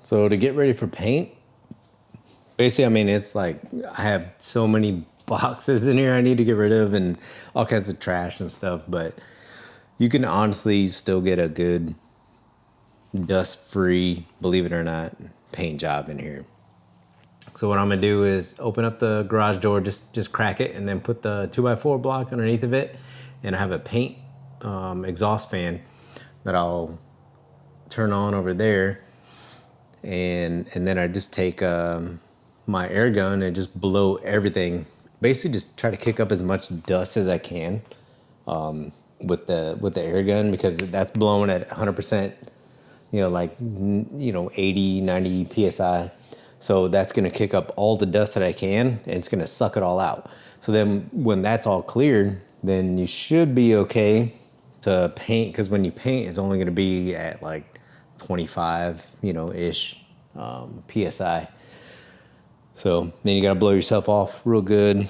So to get ready for paint, basically, I mean, it's like I have so many boxes in here I need to get rid of and all kinds of trash and stuff, but you can honestly still get a good dust-free, believe it or not, paint job in here. So what I'm gonna do is open up the garage door, just crack it, and then put the 2x4 block underneath of it, and I have a paint exhaust fan that I'll turn on over there, and then I just take my air gun and just blow everything. Basically, just try to kick up as much dust as I can with the air gun, because that's blowing at 100%. You know, like 80, 90 psi. So that's gonna kick up all the dust that I can, and it's gonna suck it all out. So then when that's all cleared, then you should be okay to paint, because when you paint, it's only gonna be at like 25, ish psi. So then you gotta blow yourself off real good.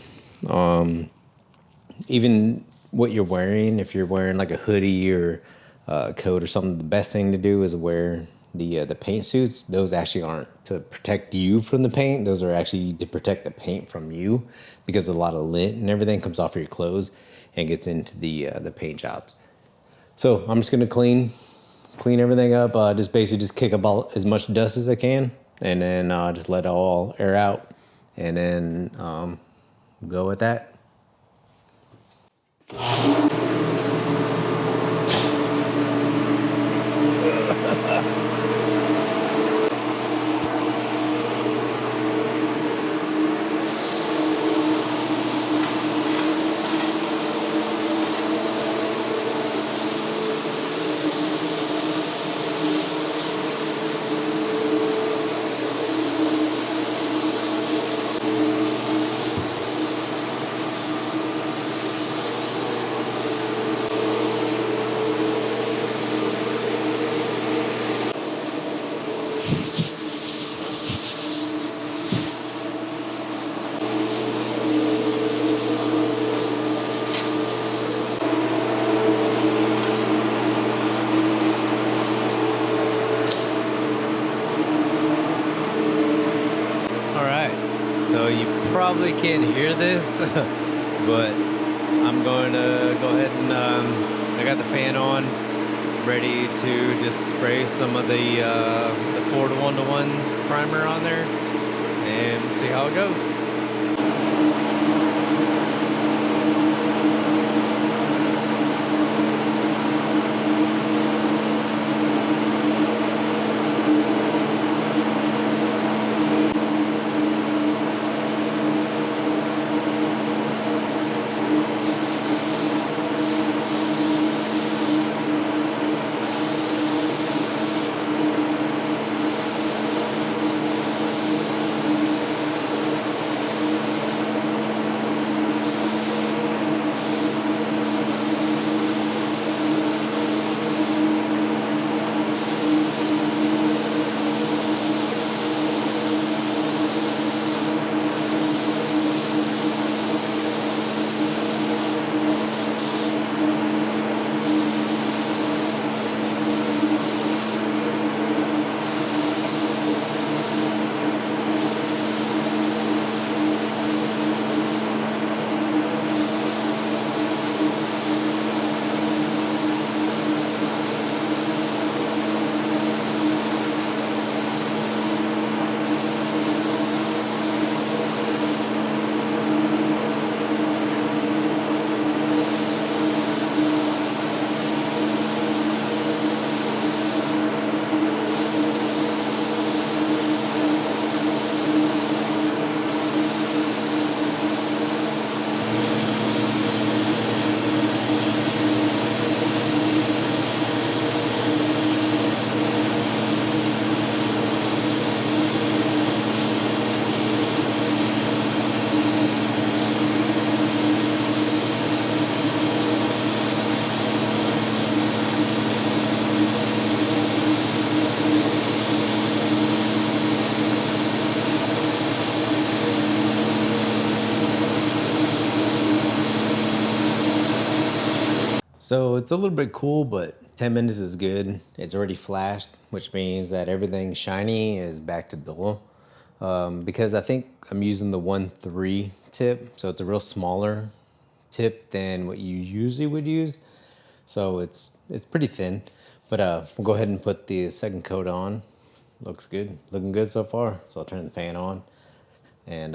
Even what you're wearing, if you're wearing like a hoodie or a coat or something, the best thing to do is wear the paint suits. Those actually aren't to protect you from the paint. Those are actually to protect the paint from you, because a lot of lint and everything comes off of your clothes and gets into the paint jobs. So I'm just gonna clean everything up. Just basically just kick up as much dust as I can, and then just let it all air out, and then go with that. So you probably can't hear this, but I'm going to go ahead and I got the fan on, ready to just spray some of the 4:1:1 primer on there and see how it goes. So it's a little bit cool, but 10 minutes is good. It's already flashed, which means that everything shiny is back to dull. Because I think I'm using the 1.3 tip, so it's a real smaller tip than what you usually would use. So it's pretty thin. But we'll go ahead and put the second coat on. Looks good, looking good so far. So I'll turn the fan on and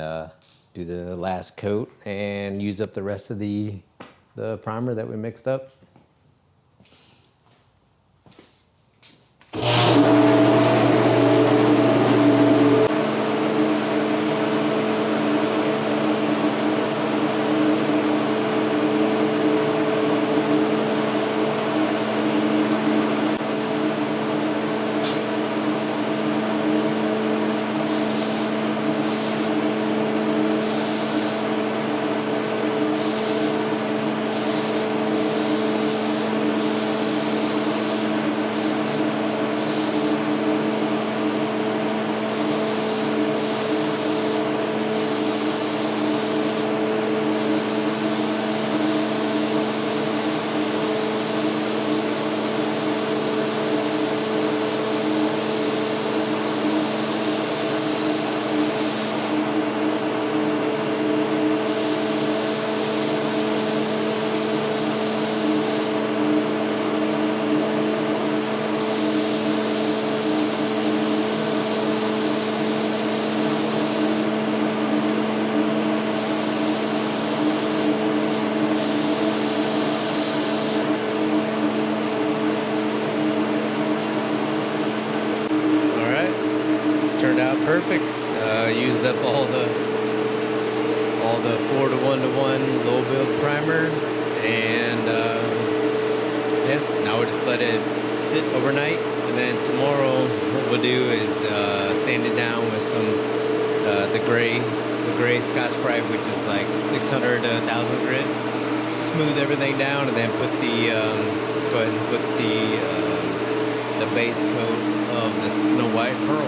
do the last coat and use up the rest of the primer that we mixed up. Turned out perfect. Used up all the 4:1:1 low build primer, and yeah, now we'll just let it sit overnight, and then tomorrow what we'll do is sand it down with some the gray Scotch-Brite, which is like 600 to 1,000 grit. Smooth everything down, and then put the go ahead and put the base coat of the Snow White Pearl.